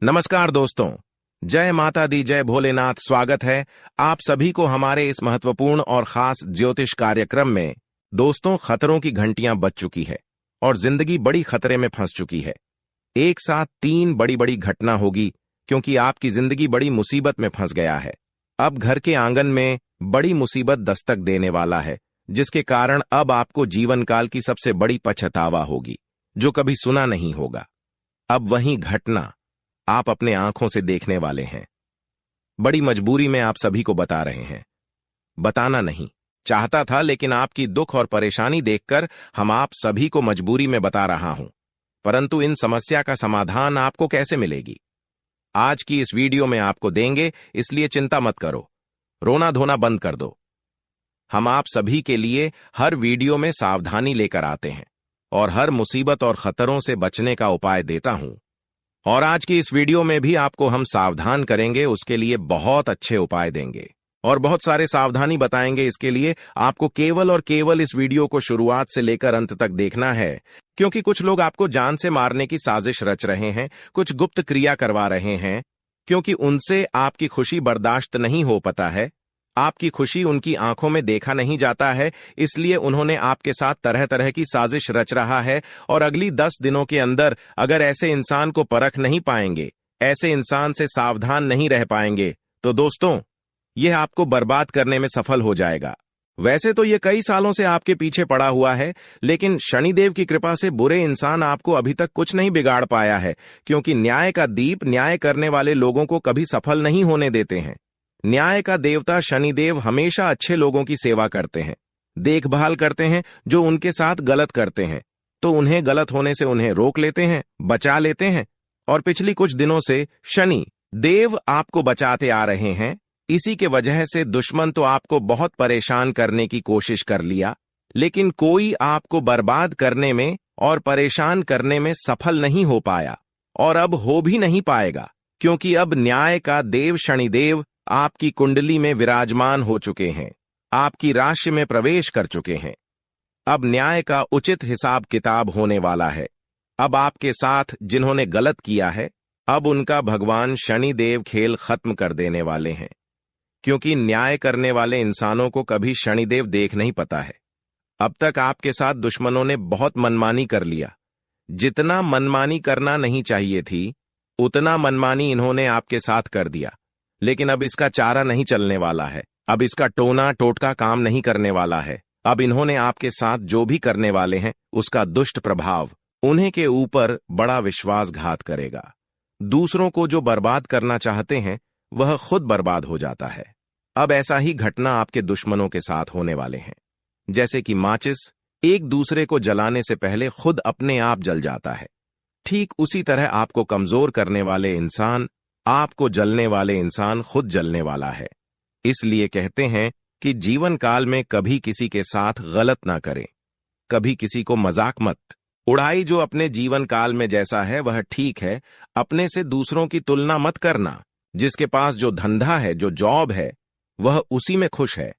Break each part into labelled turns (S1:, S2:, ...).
S1: नमस्कार दोस्तों, जय माता दी, जय भोलेनाथ। स्वागत है आप सभी को हमारे इस महत्वपूर्ण और खास ज्योतिष कार्यक्रम में। दोस्तों, खतरों की घंटियां बज चुकी है और जिंदगी बड़ी खतरे में फंस चुकी है। एक साथ 3 बड़ी बड़ी घटना होगी क्योंकि आपकी जिंदगी बड़ी मुसीबत में फंस गया है। अब घर के आंगन में बड़ी मुसीबत दस्तक देने वाला है, जिसके कारण अब आपको जीवन काल की सबसे बड़ी पछतावा होगी, जो कभी सुना नहीं होगा। अब वही घटना आप अपने आंखों से देखने वाले हैं। बड़ी मजबूरी में आप सभी को बता रहे हैं। बताना नहीं चाहता था, लेकिन आपकी दुख और परेशानी देखकर हम आप सभी को मजबूरी में बता रहा हूं। परंतु इन समस्या का समाधान आपको कैसे मिलेगी, आज की इस वीडियो में आपको देंगे, इसलिए चिंता मत करो, रोना धोना बंद कर दो। हम आप सभी के लिए हर वीडियो में सावधानी लेकर आते हैं और हर मुसीबत और खतरों से बचने का उपाय देता हूं। और आज की इस वीडियो में भी आपको हम सावधान करेंगे, उसके लिए बहुत अच्छे उपाय देंगे और बहुत सारे सावधानी बताएंगे। इसके लिए आपको केवल और केवल इस वीडियो को शुरुआत से लेकर अंत तक देखना है, क्योंकि कुछ लोग आपको जान से मारने की साजिश रच रहे हैं, कुछ गुप्त क्रिया करवा रहे हैं, क्योंकि उनसे आपकी खुशी बर्दाश्त नहीं हो पाता है। आपकी खुशी उनकी आंखों में देखा नहीं जाता है, इसलिए उन्होंने आपके साथ तरह तरह की साजिश रच रहा है। और अगली 10 दिनों के अंदर अगर ऐसे इंसान को परख नहीं पाएंगे, ऐसे इंसान से सावधान नहीं रह पाएंगे, तो दोस्तों यह आपको बर्बाद करने में सफल हो जाएगा। वैसे तो यह कई सालों से आपके पीछे पड़ा हुआ है, लेकिन शनिदेव की कृपा से बुरे इंसान आपको अभी तक कुछ नहीं बिगाड़ पाया है, क्योंकि न्याय का दीप न्याय करने वाले लोगों को कभी सफल नहीं होने देते हैं। न्याय का देवता शनिदेव हमेशा अच्छे लोगों की सेवा करते हैं, देखभाल करते हैं। जो उनके साथ गलत करते हैं तो उन्हें गलत होने से उन्हें रोक लेते हैं, बचा लेते हैं। और पिछली कुछ दिनों से शनि देव आपको बचाते आ रहे हैं। इसी के वजह से दुश्मन तो आपको बहुत परेशान करने की कोशिश कर लिया, लेकिन कोई आपको बर्बाद करने में और परेशान करने में सफल नहीं हो पाया, और अब हो भी नहीं पाएगा, क्योंकि अब न्याय का देव शनिदेव आपकी कुंडली में विराजमान हो चुके हैं, आपकी राशि में प्रवेश कर चुके हैं। अब न्याय का उचित हिसाब किताब होने वाला है। अब आपके साथ जिन्होंने गलत किया है, अब उनका भगवान शनिदेव खेल खत्म कर देने वाले हैं, क्योंकि न्याय करने वाले इंसानों को कभी शनिदेव देख नहीं पाता है। अब तक आपके साथ दुश्मनों ने बहुत मनमानी कर लिया। जितना मनमानी करना नहीं चाहिए थी, उतना मनमानी इन्होंने आपके साथ कर दिया। लेकिन अब इसका चारा नहीं चलने वाला है, अब इसका टोना टोटका काम नहीं करने वाला है। अब इन्होंने आपके साथ जो भी करने वाले हैं, उसका दुष्ट प्रभाव उन्हें के ऊपर बड़ा विश्वासघात करेगा। दूसरों को जो बर्बाद करना चाहते हैं, वह खुद बर्बाद हो जाता है। अब ऐसा ही घटना आपके दुश्मनों के साथ होने वाले हैं। जैसे कि माचिस एक दूसरे को जलाने से पहले खुद अपने आप जल जाता है, ठीक उसी तरह आपको कमजोर करने वाले इंसान, आपको जलने वाले इंसान खुद जलने वाला है। इसलिए कहते हैं कि जीवन काल में कभी किसी के साथ गलत ना करें, कभी किसी को मजाक मत उड़ाई। जो अपने जीवन काल में जैसा है वह ठीक है, अपने से दूसरों की तुलना मत करना। जिसके पास जो धंधा है, जो जॉब है, वह उसी में खुश है।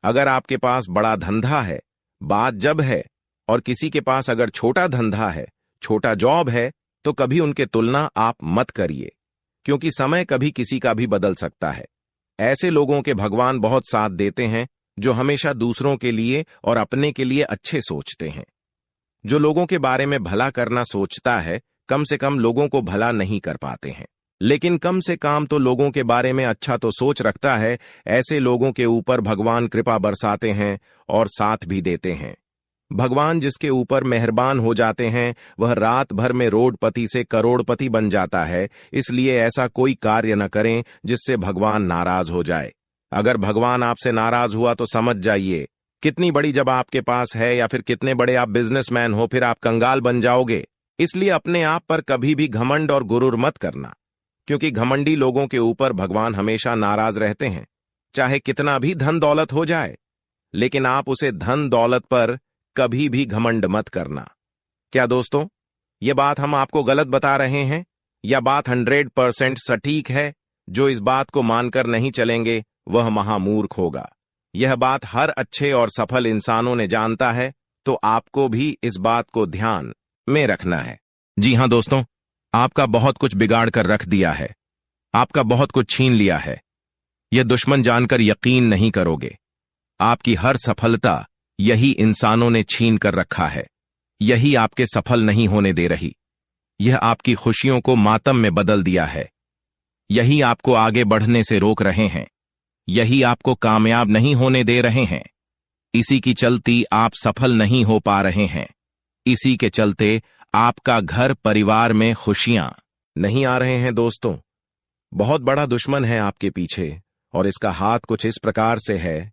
S1: अगर आपके पास बड़ा धंधा है, बात जब है, और किसी के पास अगर छोटा धंधा है, छोटा जॉब है, तो कभी उनके तुलना आप मत करिए, क्योंकि समय कभी किसी का भी बदल सकता है। ऐसे लोगों के भगवान बहुत साथ देते हैं, जो हमेशा दूसरों के लिए और अपने के लिए अच्छे सोचते हैं। जो लोगों के बारे में भला करना सोचता है, कम से कम लोगों को भला नहीं कर पाते हैं, लेकिन कम से कम तो लोगों के बारे में अच्छा तो सोच रखता है। ऐसे लोगों के ऊपर भगवान कृपा बरसाते हैं और साथ भी देते हैं। भगवान जिसके ऊपर मेहरबान हो जाते हैं, वह रात भर में रोडपति से करोड़पति बन जाता है। इसलिए ऐसा कोई कार्य न करें जिससे भगवान नाराज हो जाए। अगर भगवान आपसे नाराज हुआ तो समझ जाइए, कितनी बड़ी जब आपके पास है, या फिर कितने बड़े आप बिजनेसमैन हो, फिर आप कंगाल बन जाओगे। इसलिए अपने आप पर कभी भी घमंड और गुरूर मत करना, क्योंकि घमंडी लोगों के ऊपर भगवान हमेशा नाराज रहते हैं, चाहे कितना भी धन दौलत हो जाए। लेकिन आप उसे धन दौलत पर कभी भी घमंड मत करना। क्या दोस्तों, यह बात हम आपको गलत बता रहे हैं, या बात 100% सटीक है? जो इस बात को मानकर नहीं चलेंगे, वह महामूर्ख होगा। यह बात हर अच्छे और सफल इंसानों ने जानता है, तो आपको भी इस बात को ध्यान में रखना है। जी हां दोस्तों, आपका बहुत कुछ बिगाड़ कर रख दिया है, आपका बहुत कुछ छीन लिया है। यह दुश्मन जानकर यकीन नहीं करोगे। आपकी हर सफलता यही इंसानों ने छीन कर रखा है। यही आपके सफल नहीं होने दे रही। यह आपकी खुशियों को मातम में बदल दिया है। यही आपको आगे बढ़ने से रोक रहे हैं। यही आपको कामयाब नहीं होने दे रहे हैं। इसी की चलती आप सफल नहीं हो पा रहे हैं। इसी के चलते आपका घर परिवार में खुशियां नहीं आ रहे हैं। दोस्तों, बहुत बड़ा दुश्मन है आपके पीछे, और इसका हाथ कुछ इस प्रकार से है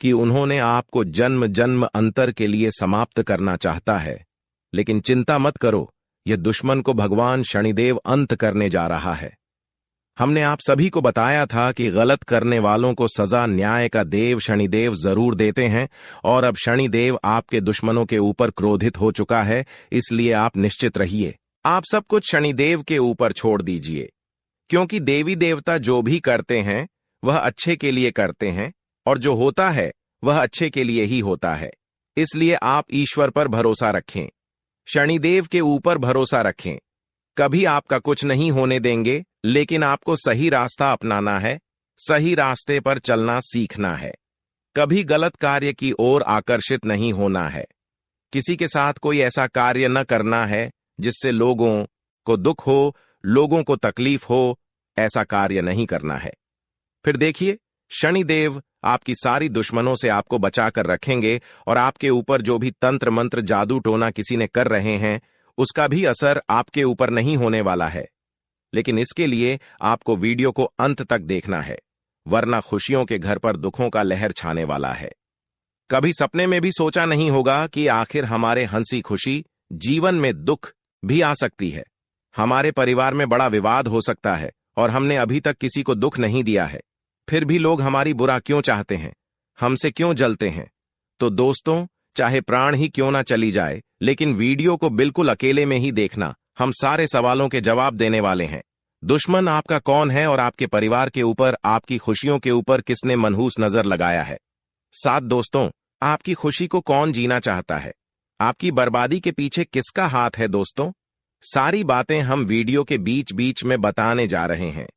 S1: कि उन्होंने आपको जन्म जन्म अंतर के लिए समाप्त करना चाहता है। लेकिन चिंता मत करो, यह दुश्मन को भगवान शनिदेव अंत करने जा रहा है। हमने आप सभी को बताया था कि गलत करने वालों को सजा न्याय का देव शनिदेव जरूर देते हैं, और अब शनिदेव आपके दुश्मनों के ऊपर क्रोधित हो चुका है। इसलिए आप निश्चित रहिए, आप सब कुछ शनिदेव के ऊपर छोड़ दीजिए, क्योंकि देवी देवता जो भी करते हैं वह अच्छे के लिए करते हैं, और जो होता है वह अच्छे के लिए ही होता है। इसलिए आप ईश्वर पर भरोसा रखें, शनिदेव के ऊपर भरोसा रखें। कभी आपका कुछ नहीं होने देंगे, लेकिन आपको सही रास्ता अपनाना है, सही रास्ते पर चलना सीखना है। कभी गलत कार्य की ओर आकर्षित नहीं होना है। किसी के साथ कोई ऐसा कार्य न करना है जिससे लोगों को दुख हो, लोगों को तकलीफ हो। ऐसा कार्य नहीं करना है। फिर देखिए, शनिदेव आपकी सारी दुश्मनों से आपको बचाकर रखेंगे, और आपके ऊपर जो भी तंत्र मंत्र जादू टोना किसी ने कर रहे हैं उसका भी असर आपके ऊपर नहीं होने वाला है। लेकिन इसके लिए आपको वीडियो को अंत तक देखना है, वरना खुशियों के घर पर दुखों का लहर छाने वाला है। कभी सपने में भी सोचा नहीं होगा कि आखिर हमारे हंसी खुशी जीवन में दुख भी आ सकती है। हमारे परिवार में बड़ा विवाद हो सकता है, और हमने अभी तक किसी को दुख नहीं दिया है। फिर भी लोग हमारी बुरा क्यों चाहते हैं, हमसे क्यों जलते हैं? तो दोस्तों, चाहे प्राण ही क्यों ना चली जाए, लेकिन वीडियो को बिल्कुल अकेले में ही देखना। हम सारे सवालों के जवाब देने वाले हैं। दुश्मन आपका कौन है, और आपके परिवार के ऊपर, आपकी खुशियों के ऊपर किसने मनहूस नजर लगाया है? साथ दोस्तों, आपकी खुशी को कौन जीना चाहता है? आपकी बर्बादी के पीछे किसका हाथ है? दोस्तों, सारी बातें हम वीडियो के बीच बीच में बताने जा रहे हैं।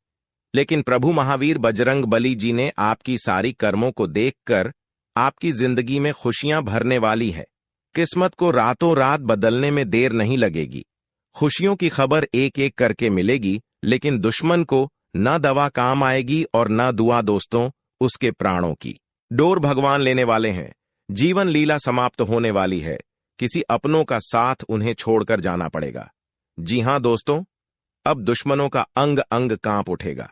S1: लेकिन प्रभु महावीर बजरंग बली जी ने आपकी सारी कर्मों को देखकर आपकी जिंदगी में खुशियां भरने वाली है। किस्मत को रातों रात बदलने में देर नहीं लगेगी। खुशियों की खबर एक एक करके मिलेगी, लेकिन दुश्मन को न दवा काम आएगी और न दुआ। दोस्तों, उसके प्राणों की डोर भगवान लेने वाले हैं। जीवन लीला समाप्त होने वाली है। किसी अपनों का साथ उन्हें छोड़कर जाना पड़ेगा। जी हां दोस्तों, अब दुश्मनों का अंग अंग कांप उठेगा।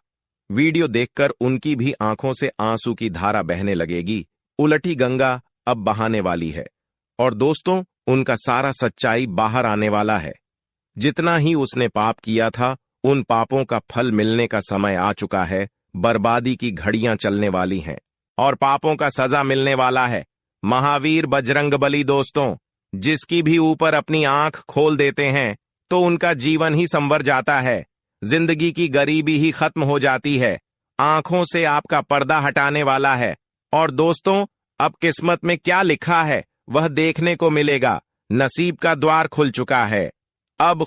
S1: वीडियो देखकर उनकी भी आंखों से आंसू की धारा बहने लगेगी। उलटी गंगा अब बहाने वाली है, और दोस्तों, उनका सारा सच्चाई बाहर आने वाला है। जितना ही उसने पाप किया था, उन पापों का फल मिलने का समय आ चुका है। बर्बादी की घड़ियां चलने वाली हैं, और पापों का सजा मिलने वाला है। महावीर बजरंगबली दोस्तों, जिसकी भी ऊपर अपनी आंख खोल देते हैं तो उनका जीवन ही संवर जाता है। जिंदगी की गरीबी ही खत्म हो जाती है। आंखों से आपका पर्दा हटाने वाला है। और दोस्तों, अब किस्मत में क्या लिखा है वह देखने को मिलेगा। नसीब का द्वार खुल चुका है। अब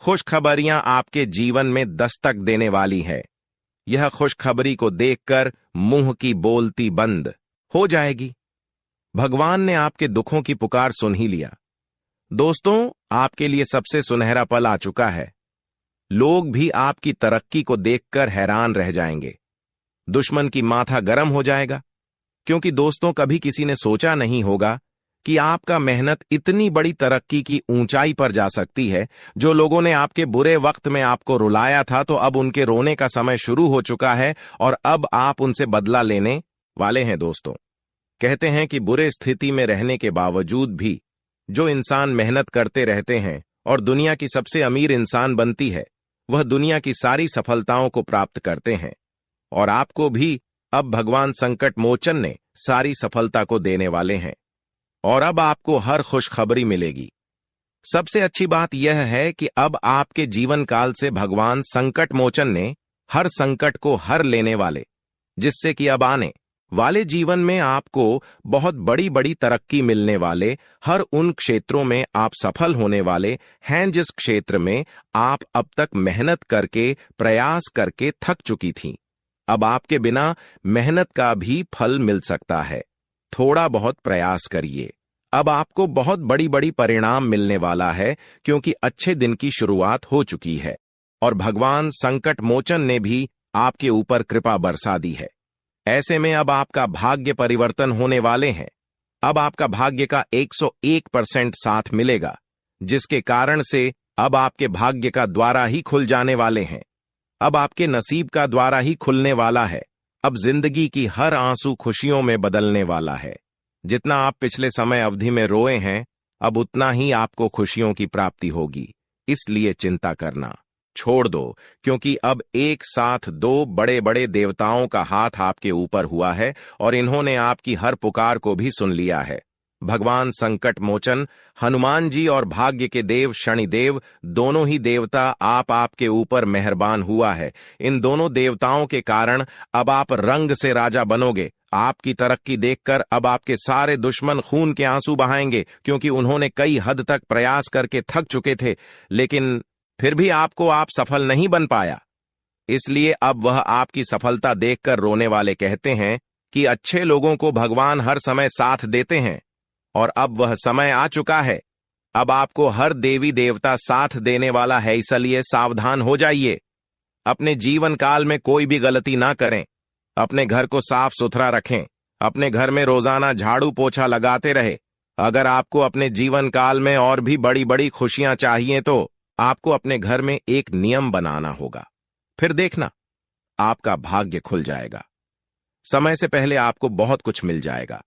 S1: खुशखबरियां आपके जीवन में दस्तक देने वाली है। यह खुशखबरी को देखकर मुंह की बोलती बंद हो जाएगी। भगवान ने आपके दुखों की पुकार सुन ही लिया। दोस्तों, आपके लिए सबसे सुनहरा पल आ चुका है। लोग भी आपकी तरक्की को देखकर हैरान रह जाएंगे। दुश्मन की माथा गर्म हो जाएगा, क्योंकि दोस्तों, कभी किसी ने सोचा नहीं होगा कि आपका मेहनत इतनी बड़ी तरक्की की ऊंचाई पर जा सकती है। जो लोगों ने आपके बुरे वक्त में आपको रुलाया था, तो अब उनके रोने का समय शुरू हो चुका है, और अब आप उनसे बदला लेने वाले हैं। दोस्तों, कहते हैं कि बुरे स्थिति में रहने के बावजूद भी जो इंसान मेहनत करते रहते हैं और दुनिया की सबसे अमीर इंसान बनती है, वह दुनिया की सारी सफलताओं को प्राप्त करते हैं। और आपको भी अब भगवान संकट मोचन ने सारी सफलता को देने वाले हैं, और अब आपको हर खुशखबरी मिलेगी। सबसे अच्छी बात यह है कि अब आपके जीवन काल से भगवान संकट मोचन ने हर संकट को हर लेने वाले, जिससे कि अब आने वाले जीवन में आपको बहुत बड़ी बड़ी तरक्की मिलने वाले, हर उन क्षेत्रों में आप सफल होने वाले हैं जिस क्षेत्र में आप अब तक मेहनत करके, प्रयास करके थक चुकी थीं। अब आपके बिना मेहनत का भी फल मिल सकता है। थोड़ा बहुत प्रयास करिए। अब आपको बहुत बड़ी बड़ी परिणाम मिलने वाला है, क्योंकि अच्छे दिन की शुरुआत हो चुकी है और भगवान संकट मोचन ने भी आपके ऊपर कृपा बरसा दी है। ऐसे में अब आपका भाग्य परिवर्तन होने वाले हैं। अब आपका भाग्य का 101% साथ मिलेगा, जिसके कारण से अब आपके भाग्य का द्वारा ही खुल जाने वाले हैं। अब आपके नसीब का द्वारा ही खुलने वाला है। अब जिंदगी की हर आंसू खुशियों में बदलने वाला है। जितना आप पिछले समय अवधि में रोए हैं, अब उतना ही आपको खुशियों की प्राप्ति होगी। इसलिए चिंता करना छोड़ दो, क्योंकि अब एक साथ दो बड़े बड़े देवताओं का हाथ आपके ऊपर हुआ है और इन्होंने आपकी हर पुकार को भी सुन लिया है। भगवान संकट मोचन, हनुमान जी और भाग्य के देव शनिदेव, दोनों ही देवता आपके ऊपर मेहरबान हुआ है। इन दोनों देवताओं के कारण अब आप रंग से राजा बनोगे। आपकी तरक्की देखकर अब आपके सारे दुश्मन खून के आंसू बहाएंगे, क्योंकि उन्होंने कई हद तक प्रयास करके थक चुके थे, लेकिन फिर भी आप सफल नहीं बन पाया। इसलिए अब वह आपकी सफलता देखकर रोने वाले कहते हैं कि अच्छे लोगों को भगवान हर समय साथ देते हैं और अब वह समय आ चुका है। अब आपको हर देवी देवता साथ देने वाला है, इसलिए सावधान हो जाइए। अपने जीवन काल में कोई भी गलती ना करें। अपने घर को साफ सुथरा रखें। अपने घर में रोजाना झाड़ू पोछा लगाते रहे। अगर आपको अपने जीवन काल में और भी बड़ी बड़ी खुशियां चाहिए तो आपको अपने घर में एक नियम बनाना होगा। फिर देखना, आपका भाग्य खुल जाएगा। समय से पहले आपको बहुत कुछ मिल जाएगा।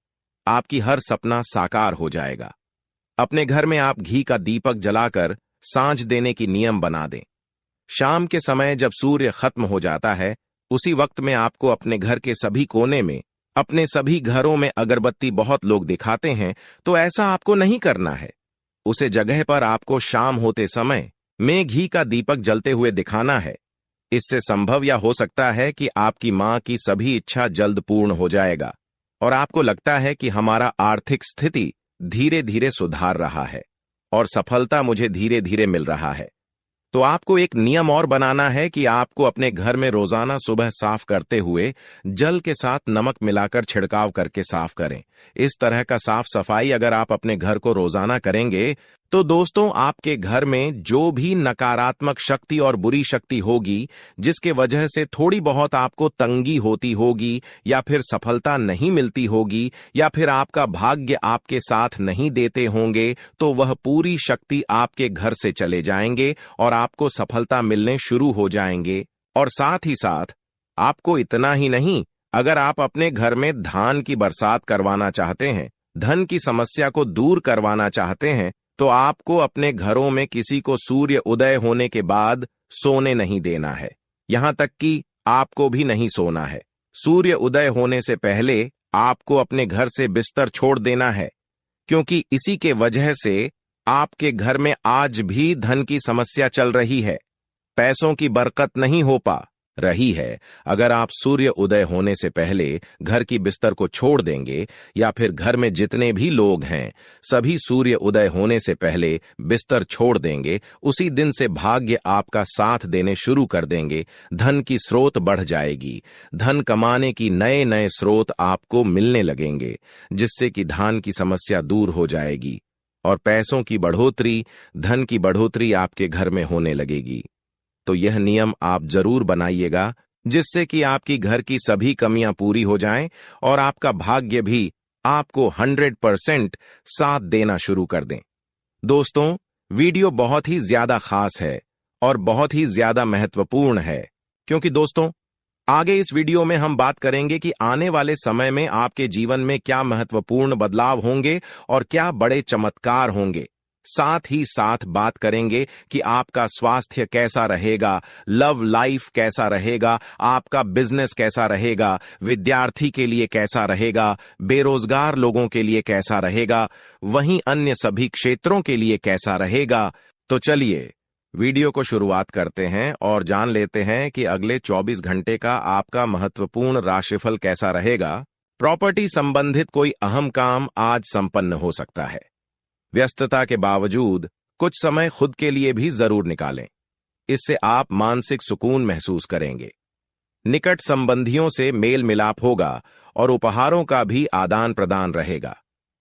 S1: आपकी हर सपना साकार हो जाएगा। अपने घर में आप घी का दीपक जलाकर सांझ देने की नियम बना दें। शाम के समय जब सूर्य खत्म हो जाता है, उसी वक्त में आपको अपने घर के सभी कोने में, अपने सभी घरों में अगरबत्ती बहुत लोग दिखाते हैं, तो ऐसा आपको नहीं करना है। उसे जगह पर आपको शाम होते समय में घी का दीपक जलते हुए दिखाना है। इससे संभव या हो सकता है कि आपकी मां की सभी इच्छा जल्द पूर्ण हो जाएगा और आपको लगता है कि हमारा आर्थिक स्थिति धीरे धीरे सुधार रहा है और सफलता मुझे धीरे धीरे मिल रहा है। तो आपको एक नियम और बनाना है कि आपको अपने घर में रोजाना सुबह साफ करते हुए जल के साथ नमक मिलाकर छिड़काव करके साफ करें। इस तरह का साफ सफाई अगर आप अपने घर को रोजाना करेंगे तो दोस्तों, आपके घर में जो भी नकारात्मक शक्ति और बुरी शक्ति होगी, जिसके वजह से थोड़ी बहुत आपको तंगी होती होगी या फिर सफलता नहीं मिलती होगी या फिर आपका भाग्य आपके साथ नहीं देते होंगे, तो वह पूरी शक्ति आपके घर से चले जाएंगे और आपको सफलता मिलने शुरू हो जाएंगे। और साथ ही साथ आपको इतना ही नहीं, अगर आप अपने घर में धान की बरसात करवाना चाहते हैं, धन की समस्या को दूर करवाना चाहते हैं, तो आपको अपने घरों में किसी को सूर्य उदय होने के बाद सोने नहीं देना है। यहां तक कि आपको भी नहीं सोना है। सूर्य उदय होने से पहले आपको अपने घर से बिस्तर छोड़ देना है, क्योंकि इसी के वजह से आपके घर में आज भी धन की समस्या चल रही है, पैसों की बरकत नहीं हो पा रही है। अगर आप सूर्य उदय होने से पहले घर की बिस्तर को छोड़ देंगे या फिर घर में जितने भी लोग हैं सभी सूर्य उदय होने से पहले बिस्तर छोड़ देंगे, उसी दिन से भाग्य आपका साथ देने शुरू कर देंगे। धन की स्रोत बढ़ जाएगी। धन कमाने की नए नए स्रोत आपको मिलने लगेंगे, जिससे कि धन की समस्या दूर हो जाएगी और पैसों की बढ़ोतरी, धन की बढ़ोतरी आपके घर में होने लगेगी। तो यह नियम आप जरूर बनाइएगा, जिससे कि आपकी घर की सभी कमियां पूरी हो जाएं और आपका भाग्य भी आपको 100% साथ देना शुरू कर दें। दोस्तों, वीडियो बहुत ही ज्यादा खास है और बहुत ही ज्यादा महत्वपूर्ण है, क्योंकि दोस्तों, आगे इस वीडियो में हम बात करेंगे कि आने वाले समय में आपके जीवन में क्या महत्वपूर्ण बदलाव होंगे और क्या बड़े चमत्कार होंगे। साथ ही साथ बात करेंगे कि आपका स्वास्थ्य कैसा रहेगा, लव लाइफ कैसा रहेगा, आपका बिजनेस कैसा रहेगा, विद्यार्थी के लिए कैसा रहेगा, बेरोजगार लोगों के लिए कैसा रहेगा, वहीं अन्य सभी क्षेत्रों के लिए कैसा रहेगा। तो चलिए वीडियो को शुरुआत करते हैं और जान लेते हैं कि अगले 24 घंटे का आपका महत्वपूर्ण राशिफल कैसा रहेगा। प्रॉपर्टी संबंधित कोई अहम काम आज संपन्न हो सकता है। व्यस्तता के बावजूद कुछ समय खुद के लिए भी जरूर निकालें। इससे आप मानसिक सुकून महसूस करेंगे। निकट संबंधियों से मेल मिलाप होगा और उपहारों का भी आदान प्रदान रहेगा।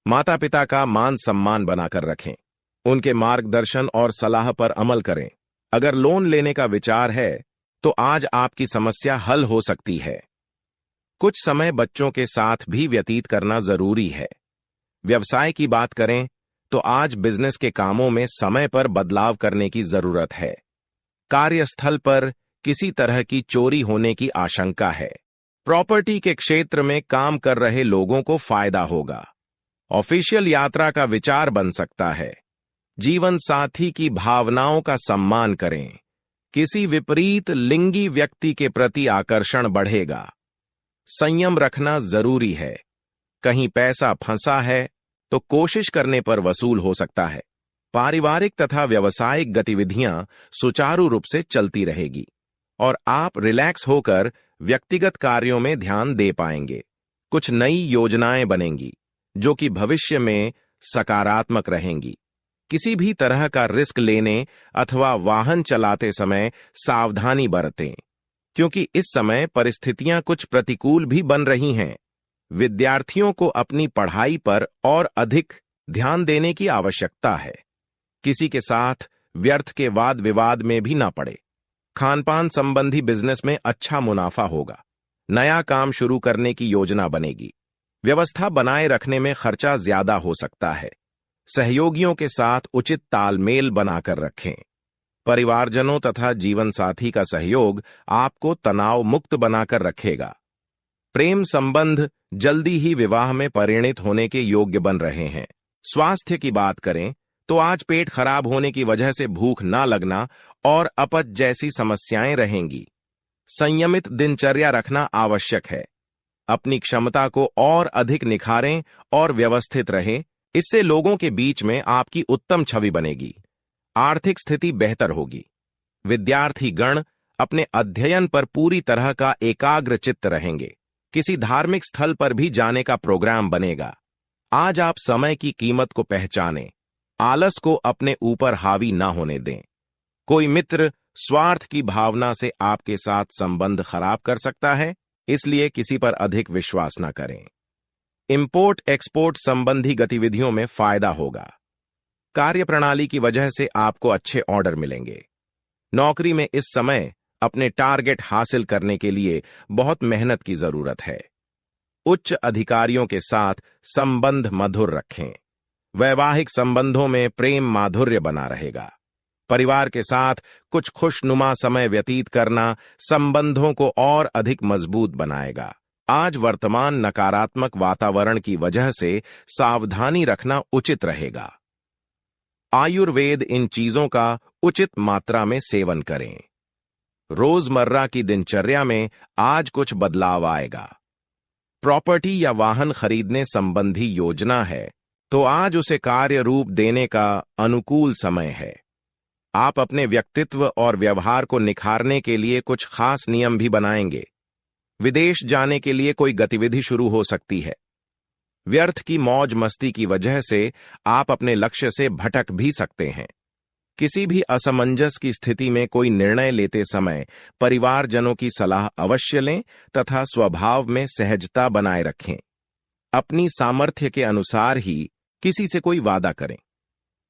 S1: माता पिता का मान सम्मान बनाकर रखें। उनके मार्गदर्शन और सलाह पर अमल करें। अगर लोन लेने का विचार है तो आज आपकी समस्या हल हो सकती है। कुछ समय बच्चों के साथ भी व्यतीत करना जरूरी है। व्यवसाय की बात करें तो आज बिजनेस के कामों में समय पर बदलाव करने की जरूरत है। कार्यस्थल पर किसी तरह की चोरी होने की आशंका है। प्रॉपर्टी के क्षेत्र में काम कर रहे लोगों को फायदा होगा। ऑफिशियल यात्रा का विचार बन सकता है। जीवन साथी की भावनाओं का सम्मान करें। किसी विपरीत लिंगी व्यक्ति के प्रति आकर्षण बढ़ेगा। संयम रखना जरूरी है। कहीं पैसा फंसा है तो कोशिश करने पर वसूल हो सकता है। पारिवारिक तथा व्यावसायिक गतिविधियां सुचारू रूप से चलती रहेगी और आप रिलैक्स होकर व्यक्तिगत कार्यों में ध्यान दे पाएंगे। कुछ नई योजनाएं बनेंगी जो कि भविष्य में सकारात्मक रहेंगी। किसी भी तरह का रिस्क लेने अथवा वाहन चलाते समय सावधानी बरतें, क्योंकि इस समय परिस्थितियां कुछ प्रतिकूल भी बन रही हैं। विद्यार्थियों को अपनी पढ़ाई पर और अधिक ध्यान देने की आवश्यकता है। किसी के साथ व्यर्थ के वाद विवाद में भी ना पड़े। खानपान संबंधी बिजनेस में अच्छा मुनाफा होगा। नया काम शुरू करने की योजना बनेगी। व्यवस्था बनाए रखने में खर्चा ज्यादा हो सकता है। सहयोगियों के साथ उचित तालमेल बनाकर रखें। परिवारजनों तथा जीवन साथी का सहयोग आपको तनाव मुक्त बनाकर रखेगा। प्रेम संबंध जल्दी ही विवाह में परिणित होने के योग्य बन रहे हैं। स्वास्थ्य की बात करें तो आज पेट खराब होने की वजह से भूख ना लगना और अपच जैसी समस्याएं रहेंगी। संयमित दिनचर्या रखना आवश्यक है। अपनी क्षमता को और अधिक निखारें और व्यवस्थित रहें। इससे लोगों के बीच में आपकी उत्तम छवि बनेगी। आर्थिक स्थिति बेहतर होगी। विद्यार्थी गण अपने अध्ययन पर पूरी तरह का एकाग्र चित्त रहेंगे। किसी धार्मिक स्थल पर भी जाने का प्रोग्राम बनेगा। आज आप समय की कीमत को पहचानें। आलस को अपने ऊपर हावी ना होने दें। कोई मित्र स्वार्थ की भावना से आपके साथ संबंध खराब कर सकता है, इसलिए किसी पर अधिक विश्वास न करें। इंपोर्ट एक्सपोर्ट संबंधी गतिविधियों में फायदा होगा। कार्यप्रणाली की वजह से आपको अच्छे ऑर्डर मिलेंगे। नौकरी में इस समय अपने टारगेट हासिल करने के लिए बहुत मेहनत की जरूरत है। उच्च अधिकारियों के साथ संबंध मधुर रखें। वैवाहिक संबंधों में प्रेम माधुर्य बना रहेगा। परिवार के साथ कुछ खुशनुमा समय व्यतीत करना संबंधों को और अधिक मजबूत बनाएगा। आज वर्तमान नकारात्मक वातावरण की वजह से सावधानी रखना उचित रहेगा। आयुर्वेद इन चीजों का उचित मात्रा में सेवन करें। रोजमर्रा की दिनचर्या में आज कुछ बदलाव आएगा। प्रॉपर्टी या वाहन खरीदने संबंधी योजना है तो आज उसे कार्य रूप देने का अनुकूल समय है। आप अपने व्यक्तित्व और व्यवहार को निखारने के लिए कुछ खास नियम भी बनाएंगे। विदेश जाने के लिए कोई गतिविधि शुरू हो सकती है। व्यर्थ की मौज मस्ती की वजह से आप अपने लक्ष्य से भटक भी सकते हैं। किसी भी असमंजस की स्थिति में कोई निर्णय लेते समय परिवारजनों की सलाह अवश्य लें तथा स्वभाव में सहजता बनाए रखें। अपनी सामर्थ्य के अनुसार ही किसी से कोई वादा करें।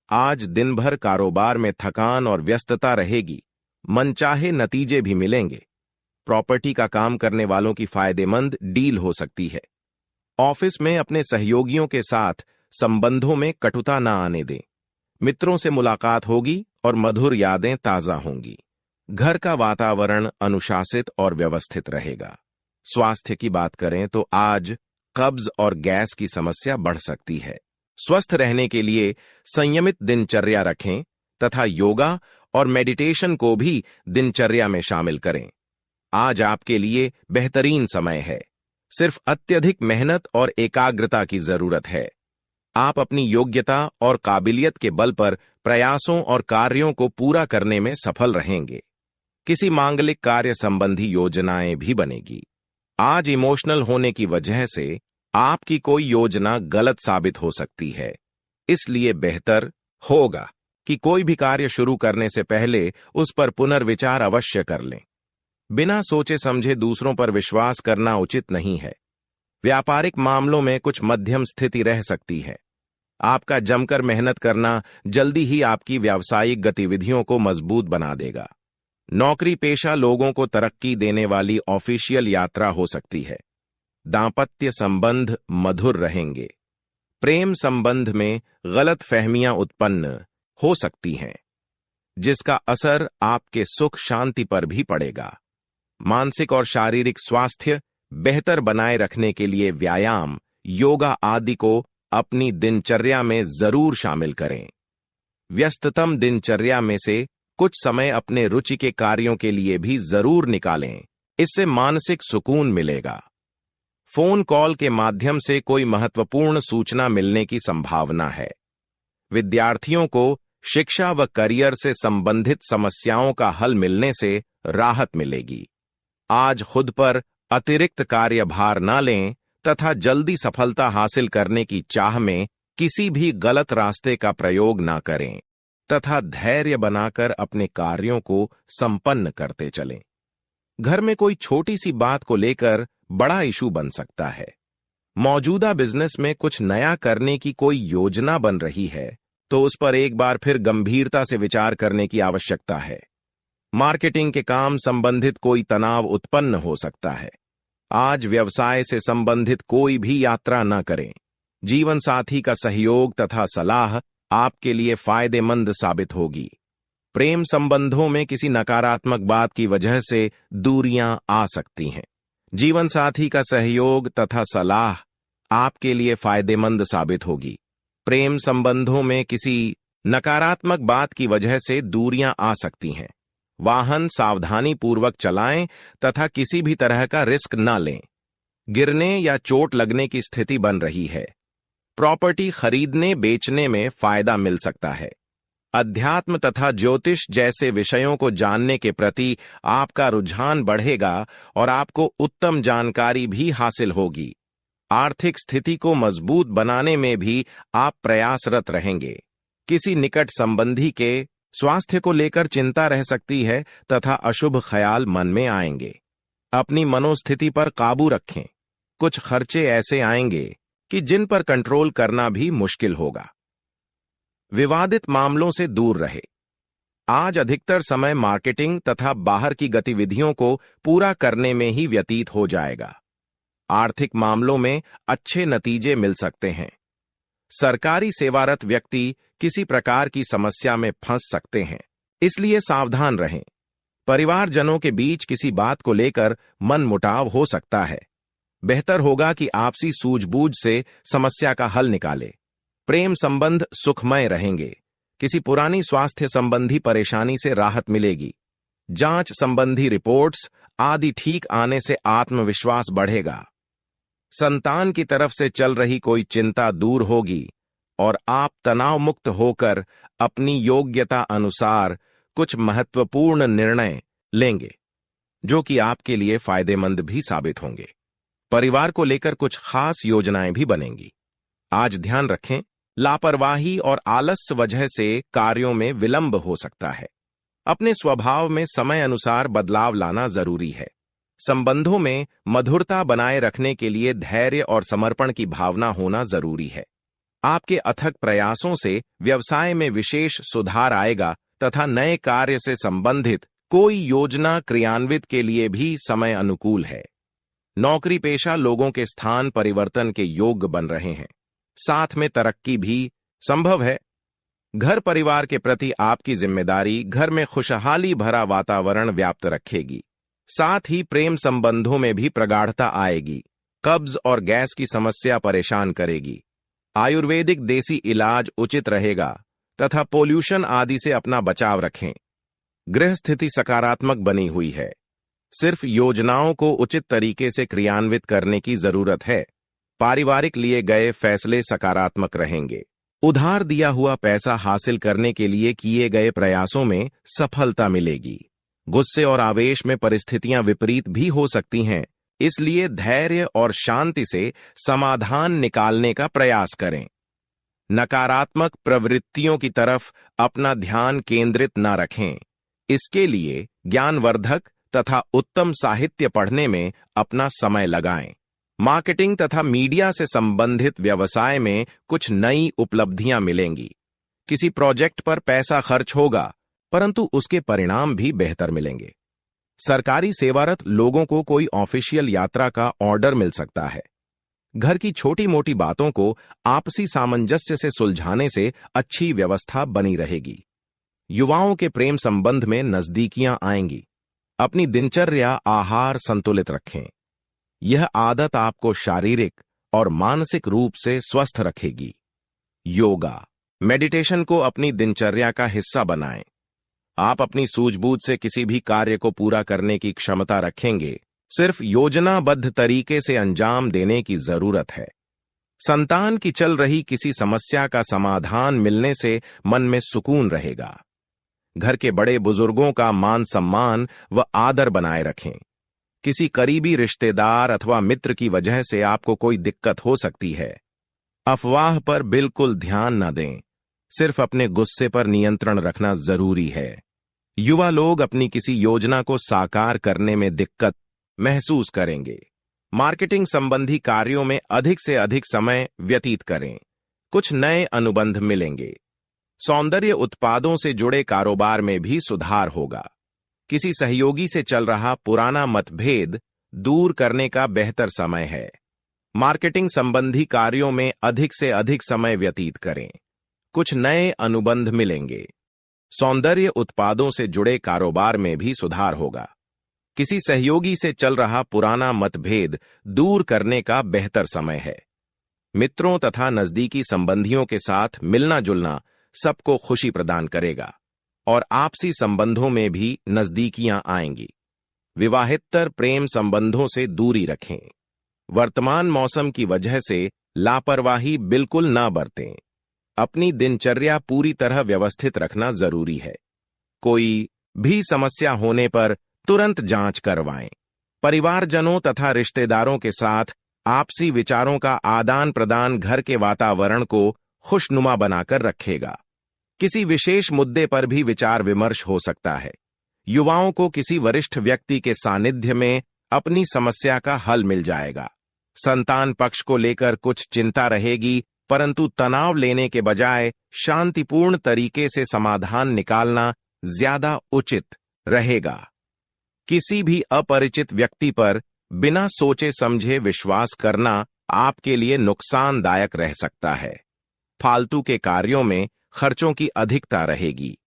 S1: आज दिन भर कारोबार में थकान और व्यस्तता रहेगी। मनचाहे नतीजे भी मिलेंगे। प्रॉपर्टी का काम करने वालों की फायदेमंद डील हो सकती है। ऑफिस में अपने सहयोगियों के साथ संबंधों में कटुता न आने दें। मित्रों से मुलाकात होगी और मधुर यादें ताजा होंगी। घर का वातावरण अनुशासित और व्यवस्थित रहेगा। स्वास्थ्य की बात करें तो आज कब्ज और गैस की समस्या बढ़ सकती है। स्वस्थ रहने के लिए संयमित दिनचर्या रखें तथा योगा और मेडिटेशन को भी दिनचर्या में शामिल करें। आज आपके लिए बेहतरीन समय है। सिर्फ अत्यधिक मेहनत और एकाग्रता की जरूरत है। आप अपनी योग्यता और काबिलियत के बल पर प्रयासों और कार्यों को पूरा करने में सफल रहेंगे। किसी मांगलिक कार्य संबंधी योजनाएं भी बनेगी। आज इमोशनल होने की वजह से आपकी कोई योजना गलत साबित हो सकती है, इसलिए बेहतर होगा कि कोई भी कार्य शुरू करने से पहले उस पर पुनर्विचार अवश्य कर लें। बिना सोचे समझे दूसरों पर विश्वास करना उचित नहीं है। व्यापारिक मामलों में कुछ मध्यम स्थिति रह सकती है। आपका जमकर मेहनत करना जल्दी ही आपकी व्यावसायिक गतिविधियों को मजबूत बना देगा। नौकरी पेशा लोगों को तरक्की देने वाली ऑफिशियल यात्रा हो सकती है। दांपत्य संबंध मधुर रहेंगे। प्रेम संबंध में गलत फहमियां उत्पन्न हो सकती हैं, जिसका असर आपके सुख शांति पर भी पड़ेगा। मानसिक और शारीरिक स्वास्थ्य बेहतर बनाए रखने के लिए व्यायाम, योगा आदि को अपनी दिनचर्या में जरूर शामिल करें। व्यस्ततम दिनचर्या में से कुछ समय अपने रुचि के कार्यों के लिए भी जरूर निकालें, इससे मानसिक सुकून मिलेगा। फोन कॉल के माध्यम से कोई महत्वपूर्ण सूचना मिलने की संभावना है। विद्यार्थियों को शिक्षा व करियर से संबंधित समस्याओं का हल मिलने से राहत मिलेगी। आज खुद पर अतिरिक्त कार्यभार न लें तथा जल्दी सफलता हासिल करने की चाह में किसी भी गलत रास्ते का प्रयोग न करें तथा धैर्य बनाकर अपने कार्यों को संपन्न करते चलें। घर में कोई छोटी सी बात को लेकर बड़ा इशू बन सकता है। मौजूदा बिजनेस में कुछ नया करने की कोई योजना बन रही है तो उस पर एक बार फिर गंभीरता से विचार करने की आवश्यकता है। मार्केटिंग के काम संबंधित कोई तनाव उत्पन्न हो सकता है। आज व्यवसाय से संबंधित कोई भी यात्रा न करें। जीवन साथी का सहयोग तथा सलाह आपके लिए फायदेमंद साबित होगी। प्रेम संबंधों में किसी नकारात्मक बात की वजह से दूरियां आ सकती हैं। जीवन साथी का सहयोग तथा सलाह आपके लिए फायदेमंद साबित होगी। प्रेम संबंधों में किसी नकारात्मक बात की वजह से दूरियां आ सकती हैं। वाहन सावधानी पूर्वक चलाएं तथा किसी भी तरह का रिस्क न लें। गिरने या चोट लगने की स्थिति बन रही है। प्रॉपर्टी खरीदने बेचने में फायदा मिल सकता है। अध्यात्म तथा ज्योतिष जैसे विषयों को जानने के प्रति आपका रुझान बढ़ेगा और आपको उत्तम जानकारी भी हासिल होगी। आर्थिक स्थिति को मजबूत बनाने में भी आप प्रयासरत रहेंगे। किसी निकट संबंधी के स्वास्थ्य को लेकर चिंता रह सकती है तथा अशुभ ख्याल मन में आएंगे। अपनी मनोस्थिति पर काबू रखें। कुछ खर्चे ऐसे आएंगे कि जिन पर कंट्रोल करना भी मुश्किल होगा। विवादित मामलों से दूर रहे। आज अधिकतर समय मार्केटिंग तथा बाहर की गतिविधियों को पूरा करने में ही व्यतीत हो जाएगा। आर्थिक मामलों में अच्छे नतीजे मिल सकते हैं। सरकारी सेवारत व्यक्ति किसी प्रकार की समस्या में फंस सकते हैं, इसलिए सावधान रहें। परिवारजनों के बीच किसी बात को लेकर मनमुटाव हो सकता है। बेहतर होगा कि आपसी सूझबूझ से समस्या का हल निकाले। प्रेम संबंध सुखमय रहेंगे। किसी पुरानी स्वास्थ्य संबंधी परेशानी से राहत मिलेगी। जांच संबंधी रिपोर्ट्स आदि ठीक आने से आत्मविश्वास बढ़ेगा। संतान की तरफ से चल रही कोई चिंता दूर होगी और आप तनाव मुक्त होकर अपनी योग्यता अनुसार कुछ महत्वपूर्ण निर्णय लेंगे, जो कि आपके लिए फायदेमंद भी साबित होंगे। परिवार को लेकर कुछ खास योजनाएं भी बनेंगी। आज ध्यान रखें, लापरवाही और आलस्य वजह से कार्यों में विलंब हो सकता है। अपने स्वभाव में समय अनुसार बदलाव लाना जरूरी है। संबंधों में मधुरता बनाए रखने के लिए धैर्य और समर्पण की भावना होना जरूरी है। आपके अथक प्रयासों से व्यवसाय में विशेष सुधार आएगा तथा नए कार्य से संबंधित कोई योजना क्रियान्वित के लिए भी समय अनुकूल है। नौकरी पेशा लोगों के स्थान परिवर्तन के योग्य बन रहे हैं। साथ में तरक्की भी संभव है। घर परिवार के प्रति आपकी जिम्मेदारी घर में खुशहाली भरा वातावरण व्याप्त रखेगी। साथ ही प्रेम संबंधों में भी प्रगाढ़ता आएगी। कब्ज और गैस की समस्या परेशान करेगी। आयुर्वेदिक देसी इलाज उचित रहेगा तथा पोल्यूशन आदि से अपना बचाव रखें। गृह स्थिति सकारात्मक बनी हुई है। सिर्फ योजनाओं को उचित तरीके से क्रियान्वित करने की जरूरत है। पारिवारिक लिए गए फैसले सकारात्मक रहेंगे। उधार दिया हुआ पैसा हासिल करने के लिए किए गए प्रयासों में सफलता मिलेगी। गुस्से और आवेश में परिस्थितियां विपरीत भी हो सकती हैं, इसलिए धैर्य और शांति से समाधान निकालने का प्रयास करें। नकारात्मक प्रवृत्तियों की तरफ अपना ध्यान केंद्रित न रखें। इसके लिए ज्ञानवर्धक तथा उत्तम साहित्य पढ़ने में अपना समय लगाएं। मार्केटिंग तथा मीडिया से संबंधित व्यवसाय में कुछ नई उपलब्धियां मिलेंगी। किसी प्रोजेक्ट पर पैसा खर्च होगा, परंतु उसके परिणाम भी बेहतर मिलेंगे। सरकारी सेवारत लोगों को कोई ऑफिशियल यात्रा का ऑर्डर मिल सकता है। घर की छोटी मोटी बातों को आपसी सामंजस्य से सुलझाने से अच्छी व्यवस्था बनी रहेगी। युवाओं के प्रेम संबंध में नजदीकियां आएंगी। अपनी दिनचर्या आहार संतुलित रखें। यह आदत आपको शारीरिक और मानसिक रूप से स्वस्थ रखेगी। योगा, मेडिटेशन को अपनी दिनचर्या का हिस्सा बनाएं। आप अपनी सूझबूझ से किसी भी कार्य को पूरा करने की क्षमता रखेंगे। सिर्फ योजनाबद्ध तरीके से अंजाम देने की जरूरत है। संतान की चल रही किसी समस्या का समाधान मिलने से मन में सुकून रहेगा। घर के बड़े बुजुर्गों का मान सम्मान व आदर बनाए रखें। किसी करीबी रिश्तेदार अथवा मित्र की वजह से आपको कोई दिक्कत हो सकती है। अफवाह पर बिल्कुल ध्यान न दें। सिर्फ अपने गुस्से पर नियंत्रण रखना जरूरी है। युवा लोग अपनी किसी योजना को साकार करने में दिक्कत महसूस करेंगे। मार्केटिंग संबंधी कार्यों में अधिक से अधिक समय व्यतीत करें। कुछ नए अनुबंध मिलेंगे। सौंदर्य उत्पादों से जुड़े कारोबार में भी सुधार होगा। किसी सहयोगी से चल रहा पुराना मतभेद दूर करने का बेहतर समय है। मार्केटिंग संबंधी कार्यों में अधिक से अधिक समय व्यतीत करें। कुछ नए अनुबंध मिलेंगे। सौंदर्य उत्पादों से जुड़े कारोबार में भी सुधार होगा। किसी सहयोगी से चल रहा पुराना मतभेद दूर करने का बेहतर समय है। मित्रों तथा नजदीकी संबंधियों के साथ मिलना जुलना सबको खुशी प्रदान करेगा और आपसी संबंधों में भी नजदीकियां आएंगी। विवाहितर प्रेम संबंधों से दूरी रखें। वर्तमान मौसम की वजह से लापरवाही बिल्कुल न बरतें। अपनी दिनचर्या पूरी तरह व्यवस्थित रखना जरूरी है। कोई भी समस्या होने पर तुरंत जांच करवाएं। परिवारजनों तथा रिश्तेदारों के साथ आपसी विचारों का आदान प्रदान घर के वातावरण को खुशनुमा बनाकर रखेगा। किसी विशेष मुद्दे पर भी विचार विमर्श हो सकता है। युवाओं को किसी वरिष्ठ व्यक्ति के सानिध्य में अपनी समस्या का हल मिल जाएगा। संतान पक्ष को लेकर कुछ चिंता रहेगी, परंतु तनाव लेने के बजाय शांतिपूर्ण तरीके से समाधान निकालना ज्यादा उचित रहेगा। किसी भी अपरिचित व्यक्ति पर बिना सोचे समझे विश्वास करना आपके लिए नुकसानदायक रह सकता है। फालतू के कार्यों में खर्चों की अधिकता रहेगी।